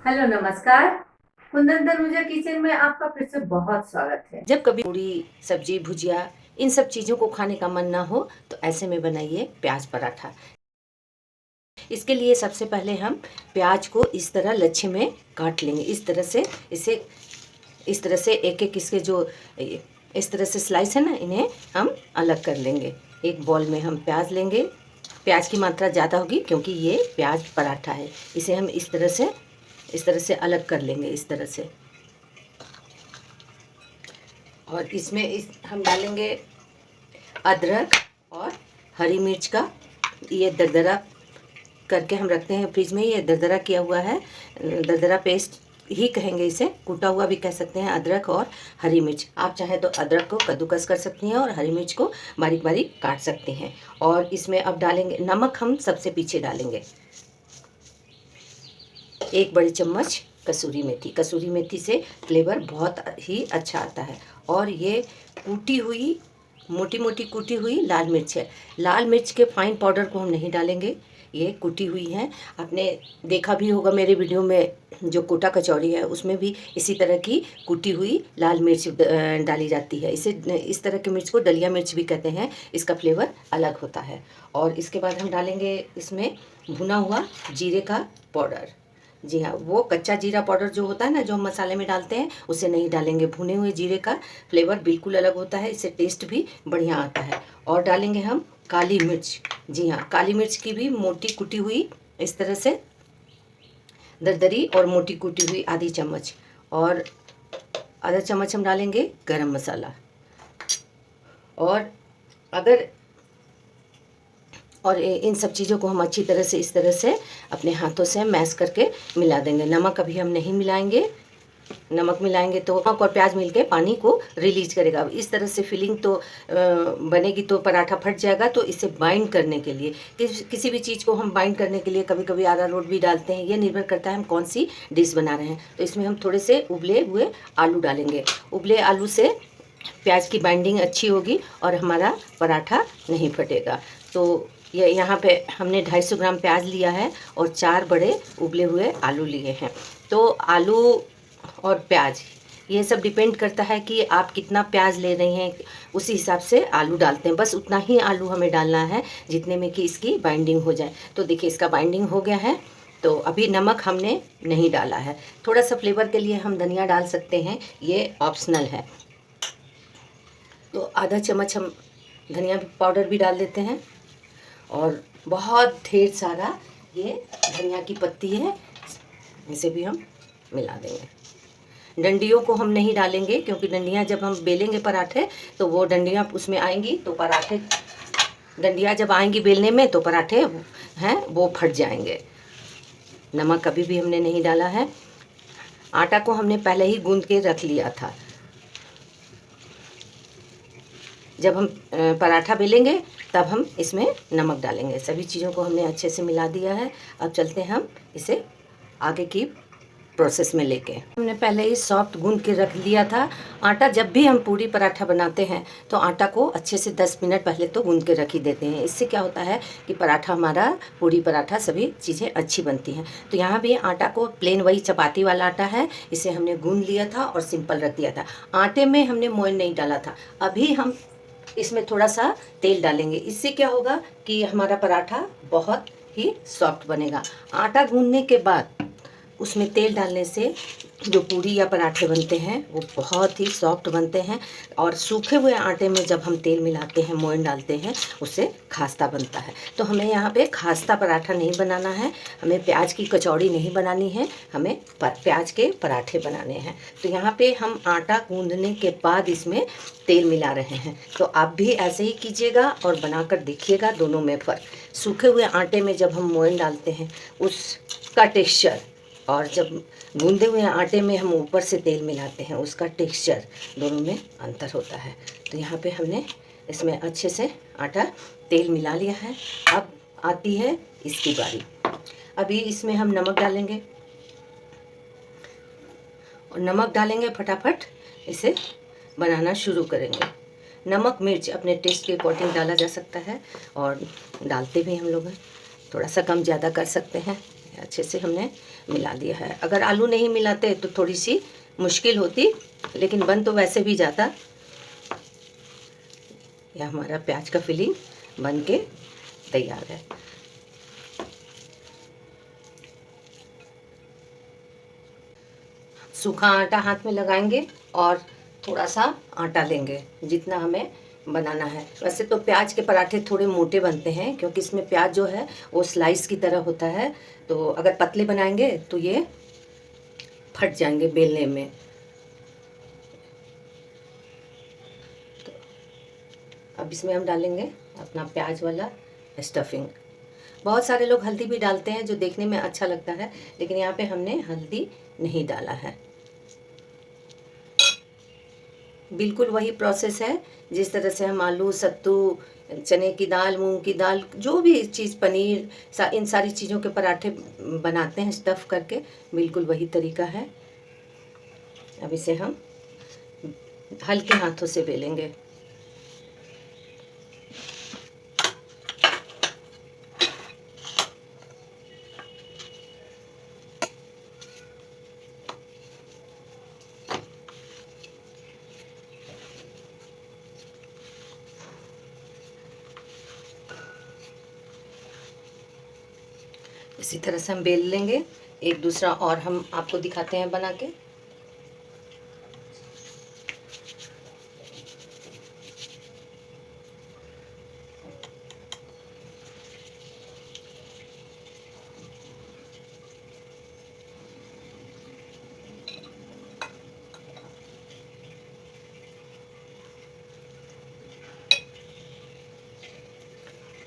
Hello नमस्कार। Kundan Tanuja kitchen में आपका फिर से बहुत स्वागत है। जब कभी पूरी सब्जी भुजिया इन सब चीज़ों को खाने का मन ना हो तो ऐसे में बनाइए प्याज पराठा। इसके लिए सबसे पहले हम प्याज को इस तरह लच्छे में काट लेंगे। इस तरह से एक एक इसके जो इस तरह से स्लाइस है ना, इन्हें हम अलग कर लेंगे। एक बॉल में हम प्याज लेंगे। प्याज की मात्रा ज़्यादा होगी क्योंकि ये प्याज पराठा है। इसे हम इस तरह से अलग कर लेंगे इस तरह से। और इसमें हम डालेंगे अदरक और हरी मिर्च का, ये दरदरा करके हम रखते हैं फ्रिज में। ये दरदरा किया हुआ है, दरदरा पेस्ट ही कहेंगे इसे, कूटा हुआ भी कह सकते हैं। अदरक और हरी मिर्च, आप चाहे तो अदरक को कद्दूकस कर सकती हैं और हरी मिर्च को बारीक बारीक काट सकते हैं। और इसमें अब डालेंगे नमक, हम सबसे पीछे डालेंगे। 1 बड़ी चम्मच कसूरी मेथी। कसूरी मेथी से फ्लेवर बहुत ही अच्छा आता है। और ये कूटी हुई, मोटी मोटी कूटी हुई लाल मिर्च है। लाल मिर्च के फाइन पाउडर को हम नहीं डालेंगे, ये कुटी हुई है। आपने देखा भी होगा मेरे वीडियो में, जो कोटा कचौड़ी है उसमें भी इसी तरह की कुटी हुई लाल मिर्च डाली जाती है। इस तरह की मिर्च को दलिया मिर्च भी कहते हैं। इसका फ्लेवर अलग होता है। और इसके बाद हम डालेंगे इसमें भुना हुआ जीरे का पाउडर। जी हाँ, वो कच्चा जीरा पाउडर जो होता है ना, जो हम मसाले में डालते हैं, उसे नहीं डालेंगे। भुने हुए जीरे का फ्लेवर बिल्कुल अलग होता है, इससे टेस्ट भी बढ़िया आता है। और डालेंगे हम काली मिर्च। जी हाँ, काली मिर्च की भी मोटी कुटी हुई, इस तरह से दरदरी और मोटी कुटी हुई आधी चम्मच। और आधा चम्मच हम डालेंगे गरम मसाला। और अगर और इन सब चीज़ों को हम अच्छी तरह से इस तरह से अपने हाथों से मैश करके मिला देंगे। नमक अभी हम नहीं मिलाएंगे, नमक मिलाएंगे तो नमक और प्याज मिलके पानी को रिलीज करेगा। अब इस तरह से फिलिंग तो बनेगी तो पराठा फट जाएगा। तो इसे बाइंड करने के लिए, किसी भी चीज़ को हम बाइंड करने के लिए कभी कभी अरारोट भी डालते हैं, ये निर्भर करता है हम कौन सी डिश बना रहे हैं। तो इसमें हम थोड़े से उबले हुए आलू डालेंगे। उबले आलू से प्याज की बाइंडिंग अच्छी होगी और हमारा पराठा नहीं फटेगा। तो ये यहाँ पे हमने 250 ग्राम प्याज लिया है और 4 बड़े उबले हुए आलू लिए हैं। तो आलू और प्याज, ये सब डिपेंड करता है कि आप कितना प्याज ले रहे हैं, उसी हिसाब से आलू डालते हैं। बस उतना ही आलू हमें डालना है जितने में कि इसकी बाइंडिंग हो जाए। तो देखिए इसका बाइंडिंग हो गया है। तो अभी नमक हमने नहीं डाला है। थोड़ा सा फ्लेवर के लिए हम धनिया डाल सकते हैं, ये ऑप्शनल है। तो आधा चम्मच हम धनिया पाउडर भी डाल देते हैं। और बहुत ढेर सारा ये धनिया की पत्ती है, इसे भी हम मिला देंगे। डंडियों को हम नहीं डालेंगे क्योंकि डंडियाँ जब हम बेलेंगे पराठे तो वो डंडियाँ उसमें आएंगी, तो पराठे, डंडियाँ जब आएंगी बेलने में तो पराठे हैं वो फट जाएंगे। नमक कभी भी हमने नहीं डाला है। आटा को हमने पहले ही गूंद के रख लिया था। जब हम पराठा बेलेंगे तब हम इसमें नमक डालेंगे। सभी चीज़ों को हमने अच्छे से मिला दिया है। अब चलते हैं हम इसे आगे की प्रोसेस में लेके। हमने पहले ही सॉफ्ट गूंद के रख लिया था आटा। जब भी हम पूरी पराठा बनाते हैं तो आटा को अच्छे से 10 मिनट पहले तो गूंद के रख ही देते हैं। इससे क्या होता है कि पराठा हमारा, पूरी पराठा, सभी चीज़ें अच्छी बनती हैं। तो यहाँ भी आटा को प्लेन, वही चपाती वाला आटा है, इसे हमने गूंद लिया था और सिंपल रख दिया था। आटे में हमने मोयन नहीं डाला था। अभी हम इसमें थोड़ा सा तेल डालेंगे। इससे क्या होगा कि हमारा पराठा बहुत ही सॉफ्ट बनेगा। आटा गूंदने के बाद उसमें तेल डालने से जो पूरी या पराठे बनते हैं वो बहुत ही सॉफ्ट बनते हैं। और सूखे हुए आटे में जब हम तेल मिलाते हैं, मोयन डालते हैं, उससे खास्ता बनता है। तो हमें यहाँ पे खास्ता पराठा नहीं बनाना है, हमें प्याज की कचौड़ी नहीं बनानी है, हमें प्याज के पराठे बनाने हैं। तो यहाँ पे हम आटा गूंदने के बाद इसमें तेल मिला रहे हैं। तो आप भी ऐसे ही कीजिएगा और बनाकर देखिएगा, दोनों में फ़र्क। सूखे हुए आटे में जब हम मोयन डालते हैं उसका टेक्सचर, और जब गूंदे हुए आटे में हम ऊपर से तेल मिलाते हैं उसका टेक्सचर, दोनों में अंतर होता है। तो यहाँ पे हमने इसमें अच्छे से आटा तेल मिला लिया है। अब आती है इसकी बारी। अभी इसमें हम नमक डालेंगे और नमक डालेंगे, फटाफट इसे बनाना शुरू करेंगे। नमक मिर्च अपने टेस्ट के अकॉर्डिंग डाला जा सकता है और डालते भी हम लोग हैं, थोड़ा सा कम ज़्यादा कर सकते हैं। अच्छे से हमने मिला दिया है। अगर आलू नहीं मिलाते तो थोड़ी सी मुश्किल होती, लेकिन बन तो वैसे भी जाता। यह हमारा प्याज का फिलिंग बन के तैयार है। सूखा आटा हाथ में लगाएंगे और थोड़ा सा आटा लेंगे जितना हमें बनाना है। वैसे तो प्याज के पराठे थोड़े मोटे बनते हैं क्योंकि इसमें प्याज जो है वो स्लाइस की तरह होता है, तो अगर पतले बनाएंगे तो ये फट जाएंगे बेलने में। तो अब इसमें हम डालेंगे अपना प्याज वाला स्टफिंग। बहुत सारे लोग हल्दी भी डालते हैं जो देखने में अच्छा लगता है, लेकिन यहाँ पे हमने हल्दी नहीं डाला है। बिल्कुल वही प्रोसेस है जिस तरह से हम आलू, सत्तू, चने की दाल, मूंग की दाल, जो भी चीज़, पनीर, इन सारी चीज़ों के पराठे बनाते हैं स्टफ़ करके, बिल्कुल वही तरीका है। अब इसे हम हल्के हाथों से बेलेंगे। इसी तरह से हम बेल लेंगे। एक दूसरा और हम आपको दिखाते हैं बना के।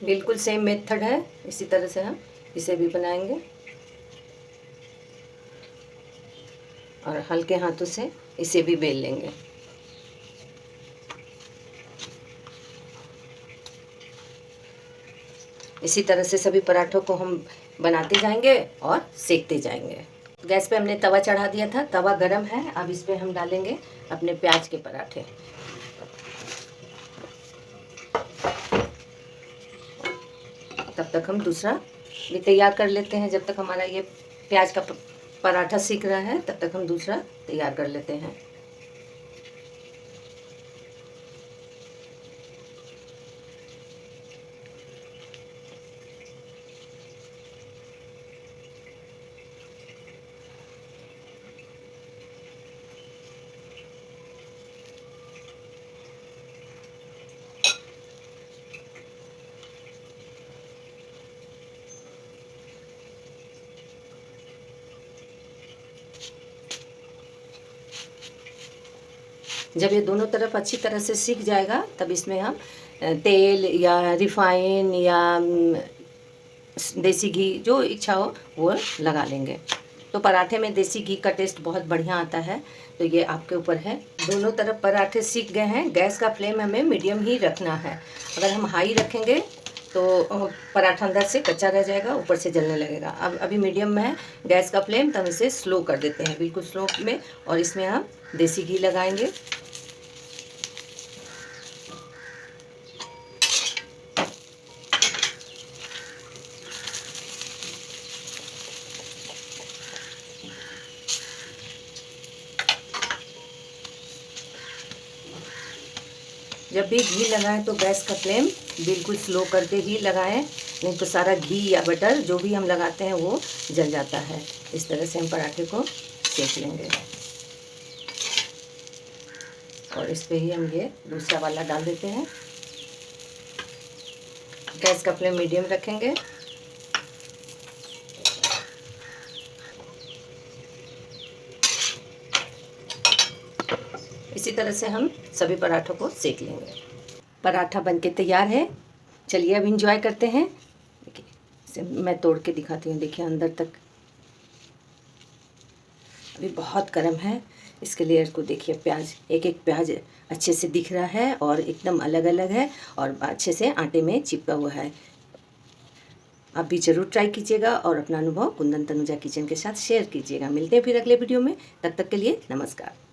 बिल्कुल सेम मेथड है, इसी तरह से हम इसे भी बनाएंगे और हल्के हाथों से इसे भी बेल लेंगे। इसी तरह से सभी पराठों को हम बनाते जाएंगे और सेकते जाएंगे। गैस पे हमने तवा चढ़ा दिया था, तवा गरम है। अब इस पे हम डालेंगे अपने प्याज के पराठे। तब तक हम दूसरा भी तैयार कर लेते हैं। जब तक हमारा ये प्याज का पराठा सीख रहा है तब तक हम दूसरा तैयार कर लेते हैं। जब ये दोनों तरफ अच्छी तरह से सीख जाएगा तब इसमें हम तेल या रिफाइन या देसी घी, जो इच्छा हो वो लगा लेंगे। तो पराठे में देसी घी का टेस्ट बहुत बढ़िया आता है, तो ये आपके ऊपर है। दोनों तरफ पराठे सीख गए हैं। गैस का फ्लेम हमें मीडियम ही रखना है। अगर हम हाई रखेंगे तो पराठा अंदर से कच्चा रह जाएगा, ऊपर से जलने लगेगा। अब अभी मीडियम में है गैस का फ्लेम, तो हम इसे स्लो कर देते हैं, बिल्कुल स्लो में। और इसमें हम देसी घी लगाएंगे। जब भी घी लगाएं तो गैस का फ्लेम बिल्कुल स्लो करके ही लगाएं, नहीं तो सारा घी या बटर जो भी हम लगाते हैं वो जल जाता है। इस तरह से हम पराठे को सेक लेंगे। और इस पे ही हम ये दूसरा वाला डाल देते हैं। गैस का फ्लेम मीडियम रखेंगे। इसी तरह से हम सभी पराठों को सेक लेंगे। पराठा बनके तैयार है। चलिए अब इंजॉय करते हैं। देखिए, इसे मैं तोड़ के दिखाती हूँ। देखिए अंदर तक अभी बहुत गर्म है। इसके लेयर को देखिए, प्याज, एक एक प्याज अच्छे से दिख रहा है और एकदम अलग अलग है और अच्छे से आटे में चिपका हुआ है। आप भी ज़रूर ट्राई कीजिएगा और अपना अनुभव कुंदन तनुजा किचन के साथ शेयर कीजिएगा। मिलते हैं फिर अगले वीडियो में। तब तक के लिए नमस्कार।